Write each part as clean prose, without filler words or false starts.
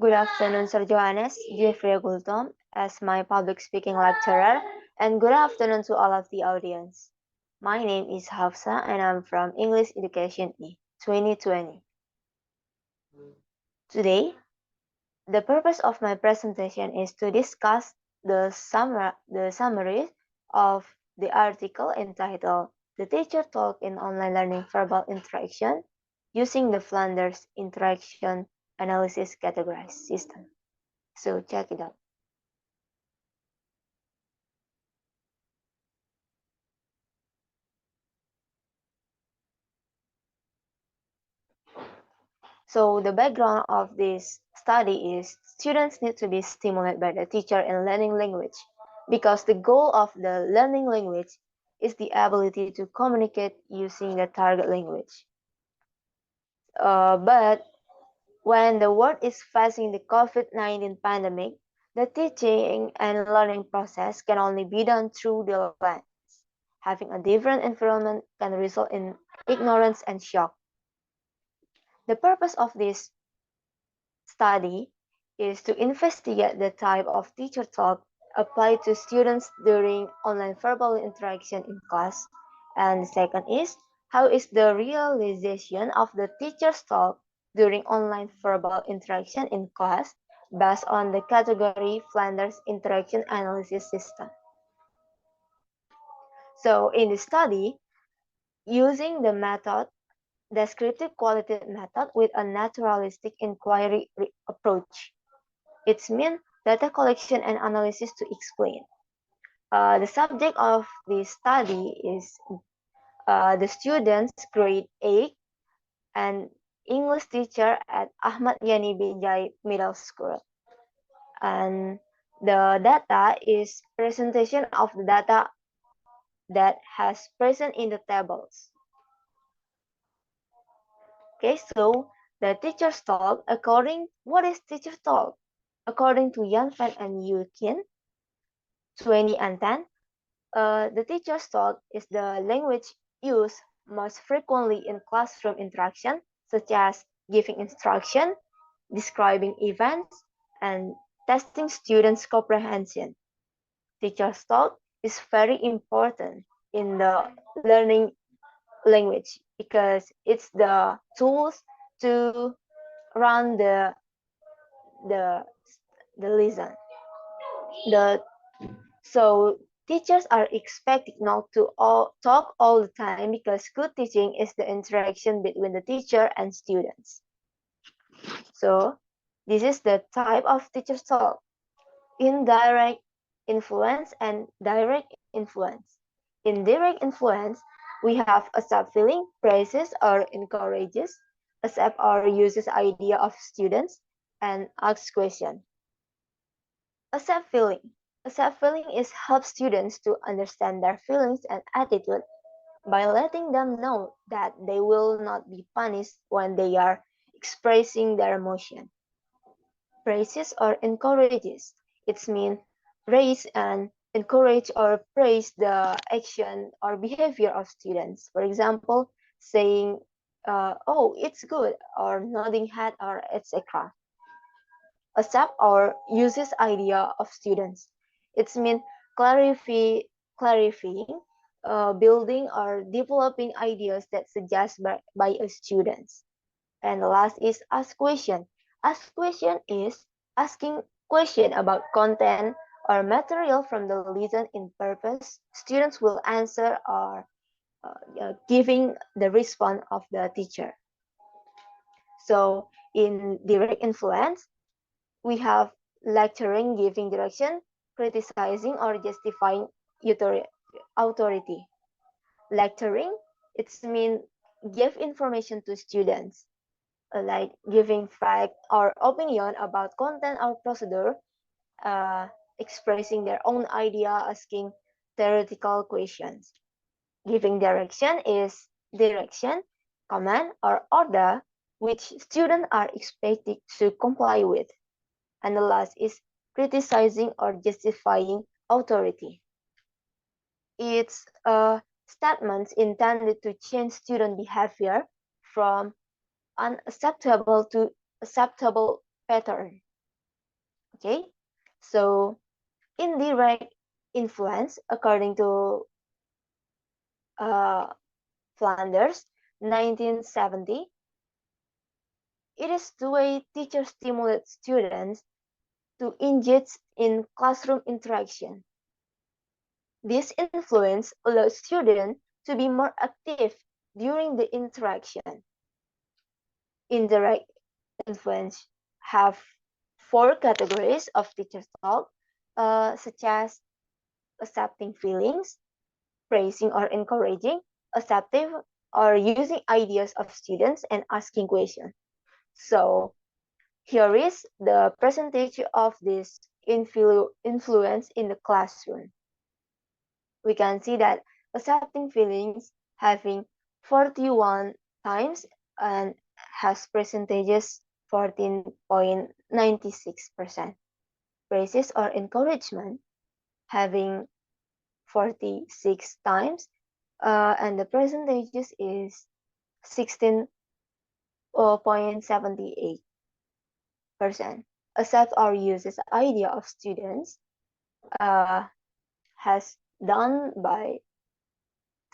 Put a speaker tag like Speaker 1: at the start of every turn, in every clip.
Speaker 1: Good afternoon, Sir Johannes, Jefria Gultom, as my public speaking lecturer, and good afternoon to all of the audience. My name is Hafsah, and I'm from English Education E 2020. Today, the purpose of my presentation is to discuss the summary of the article entitled "The Teacher Talk in Online Learning Verbal Interaction Using the Flanders Interaction Analysis Categorized System." So check it out. So the background of this study is students need to be stimulated by the teacher in learning language because the goal of the learning language is the ability to communicate using the target language. But when the world is facing the COVID-19 pandemic, the teaching and learning process can only be done through the lens. Having a different environment can result in ignorance and shock. The purpose of this study is to investigate the type of teacher talk applied to students during online verbal interaction in class. And the second is, how is the realization of the teacher's talk during online verbal interaction in class based on the category Flanders Interaction Analysis System. So in the study, using the method descriptive qualitative method with a naturalistic inquiry approach. It's mean data collection and analysis to explain. The subject of this study is the students grade 8 and English teacher at Ahmad Yani Binjai Middle School. And the data is presentation of the data that has present in the tables. Okay, so the teacher's talk, what is teacher's talk? According to Yan Fan and Yu Qin, 20 and 10, the teacher's talk is the language used most frequently in classroom interaction, such as giving instruction, describing events, and testing students' comprehension. Teacher's talk is very important in the learning language because it's the tools to run the lesson. So teachers are expected not to talk all the time because good teaching is the interaction between the teacher and students. So this is the type of teacher talk: indirect influence and direct influence. In direct influence, we have accept feeling, praises or encourages, accept or uses idea of students, and asks question. Accept feeling. Accept feeling is help students to understand their feelings and attitude by letting them know that they will not be punished when they are expressing their emotion. Praises or encourages. It's mean praise and encourage or praise the action or behavior of students. For example, saying, oh, it's good, or nodding head, or etc. Accept or uses idea of students. It's mean clarifying, building or developing ideas that suggest by a students. And the last is ask question. Ask question is asking question about content or material from the lesson in purpose. Students will answer or giving the response of the teacher. So in direct influence, we have lecturing, giving direction, criticizing or justifying authority. Lecturing, it's mean give information to students, like giving fact or opinion about content or procedure, expressing their own idea, asking theoretical questions. Giving direction is direction, command, or order which students are expected to comply with. And the last is criticizing or justifying authority. It's statements intended to change student behavior from unacceptable to acceptable pattern. Okay, so indirect influence, according to uh, Flanders, 1970, it is the way teachers stimulate students to engage in classroom interaction. This influence allows students to be more active during the interaction. Indirect influence have four categories of teacher talk, such as accepting feelings, praising or encouraging, accepting or using ideas of students, and asking questions. So here is the percentage of this influence in the classroom. We can see that accepting feelings having 41 times and has percentages 14.96%. Praises or encouragement having 46 times and the percentages is 16.78%. Accept or uses idea of students has done by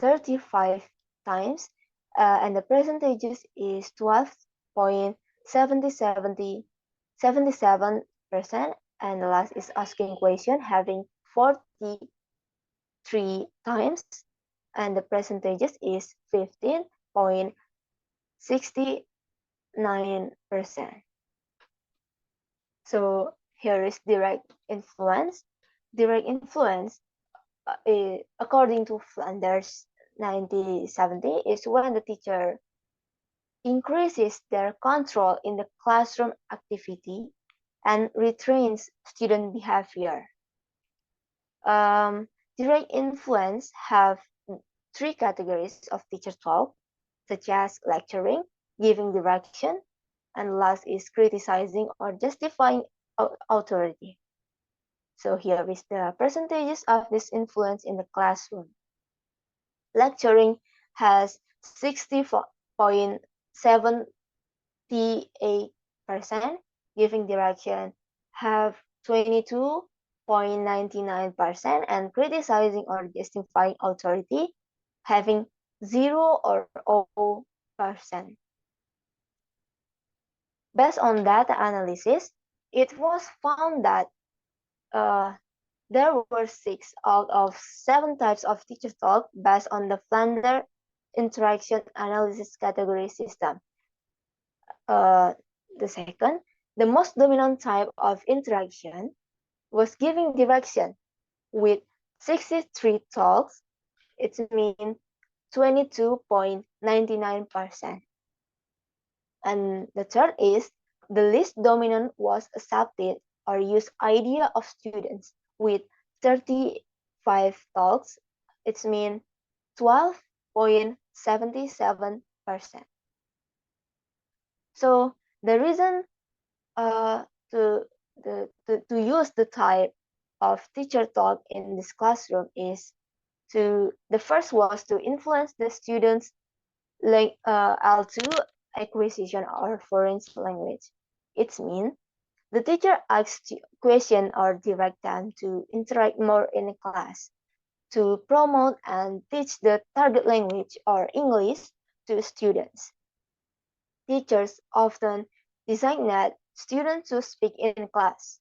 Speaker 1: 35 times and the percentages is 12.77%, and the last is asking question having 43 times and the percentages is 15.69%. So here is direct influence. Direct influence, according to Flanders 1970, is when the teacher increases their control in the classroom activity and retrains student behavior. Direct influence have three categories of teacher talk, such as lecturing, giving direction, and last is criticizing or justifying authority. So here is the percentages of this influence in the classroom. Lecturing has 60.78%, giving direction have 22.99%, and criticizing or justifying authority having 0 or 0%. Based on data analysis, it was found that there were 6 out of 7 types of teacher talk based on the Flanders interaction analysis category system. The second, the most dominant type of interaction was giving direction with 63 talks. It means 22.99%. And the third is the least dominant was accepted or used idea of students with 35 talks. It means 12.77%. So the reason to use the type of teacher talk in this classroom is the first was to influence the students L2 acquisition or foreign language. It means the teacher asks question or direct them to interact more in a class, to promote and teach the target language or English to students. Teachers often designate students to speak in class.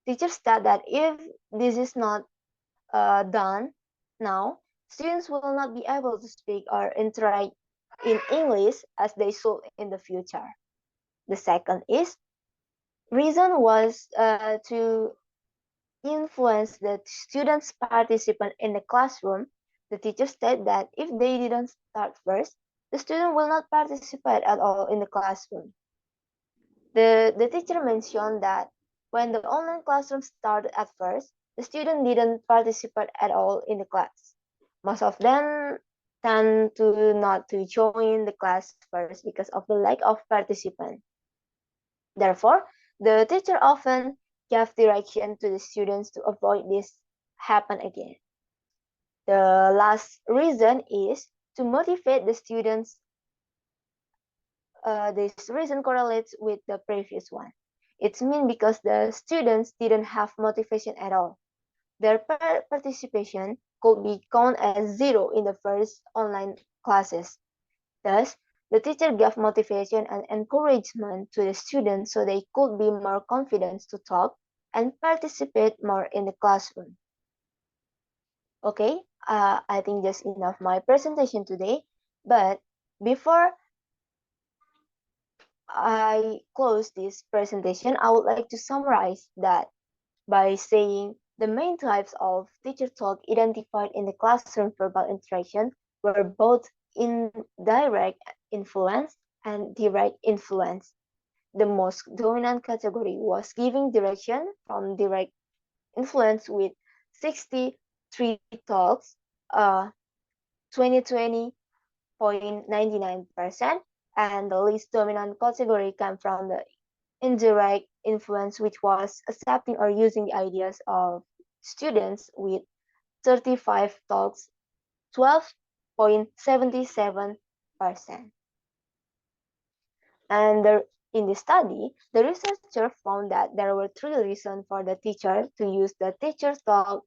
Speaker 1: Teachers state that if this is not done now, students will not be able to speak or interact in English as they should in the future. The second is reason was to influence the students participant in the classroom. The teacher said that if they didn't start first, the student will not participate at all in the classroom. The teacher mentioned that when the online classroom started at first, the student didn't participate at all in the class. Most of them tend to not to join the class first because of the lack of participant. Therefore, the teacher often gave direction to the students to avoid this happen again. The last reason is to motivate the students. This reason correlates with the previous one. It's mean because the students didn't have motivation at all. Their participation could be counted as zero in the first online classes. Thus, the teacher gave motivation and encouragement to the students so they could be more confident to talk and participate more in the classroom. Okay, I think that's enough my presentation today. But before I close this presentation, I would like to summarize that by saying the main types of teacher talk identified in the classroom verbal interaction were both indirect influence and direct influence. The most dominant category was giving direction from direct influence with 63 talks, 20.99%, and the least dominant category came from the indirect influence, which was accepting or using the ideas of students with 35 talks, 12.77%. And in the study, the researcher found that there were three reasons for the teacher to use the teacher talk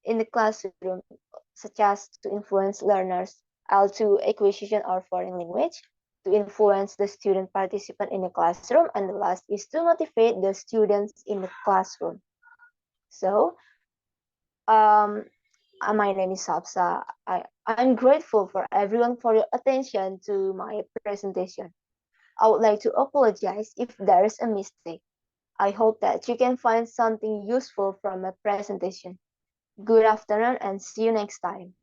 Speaker 1: in the classroom, such as to influence learners, L2 acquisition or foreign language, to influence the student participant in the classroom, and the last is to motivate the students in the classroom. So, my name is Hafsah. I'm grateful for everyone for your attention to my presentation. I would like to apologize if there is a mistake. I hope that you can find something useful from my presentation. Good afternoon and see you next time.